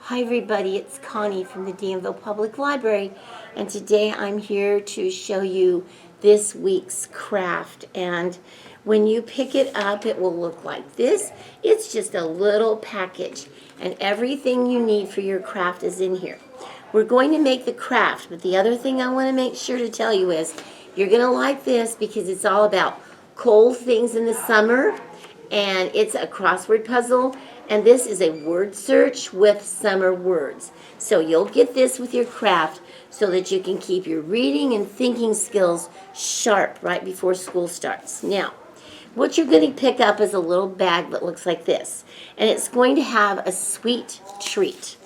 Hi everybody, it's Connie from the Danville Public Library, and today I'm here to show you this week's craft. And when you pick it up, it will look like this. It's just a little package, and everything you need for your craft is in here. We're going to make the craft, but the other thing I want to make sure to tell you is you're going to like this because it's all about cold things in the summer, and it's a crossword puzzle. And this is a word search with summer words. So you'll get this with your craft so that you can keep your reading and thinking skills sharp right before school starts. Now, what you're going to pick up is a little bag that looks like this. And it's going to have a sweet treat.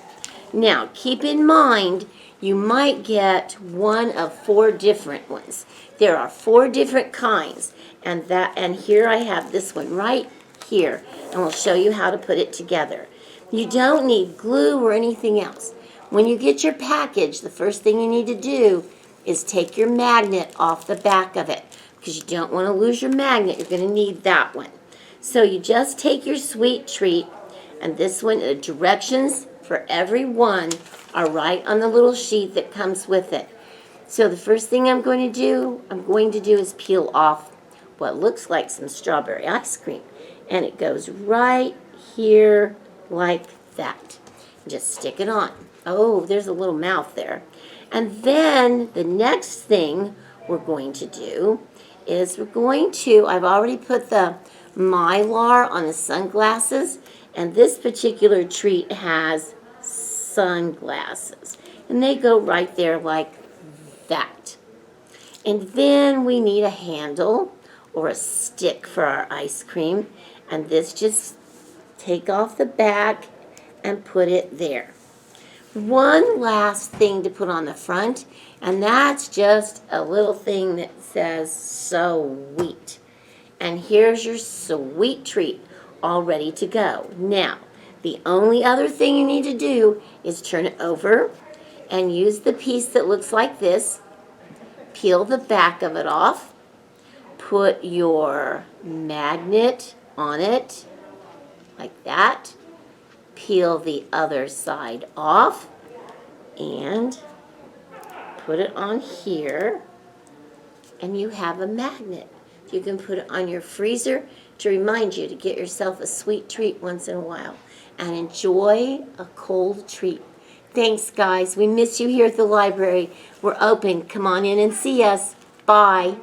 Now, keep in mind, you might get one of 4 different ones. There are 4 different kinds. And here I have this one right here, and we'll show you how to put it together. You don't need glue or anything else. When you get your package, the first thing you need to do is take your magnet off the back of it, because you don't want to lose your magnet. You're going to need that one. So you just take your sweet treat, and this one, the directions for every one are right on the little sheet that comes with it. So the first thing I'm going to do is peel off what looks like some strawberry ice cream. And it goes right here like that. Just stick it on. Oh, there's a little mouth there. And then the next thing we're going to do is I've already put the Mylar on the sunglasses, and this particular treat has sunglasses. And they go right there like that. And then we need a handle or a stick for our ice cream. And this, just take off the back and put it there. One last thing to put on the front, and that's just a little thing that says sweet. And here's your sweet treat all ready to go. Now, the only other thing you need to do is turn it over and use the piece that looks like this. Peel the back of it off. Put your magnet on it, like that. Peel the other side off and put it on here, and you have a magnet. You can put it on your freezer to remind you to get yourself a sweet treat once in a while and enjoy a cold treat. Thanks, guys. We miss you here at the library. We're open. Come on in and see us. Bye.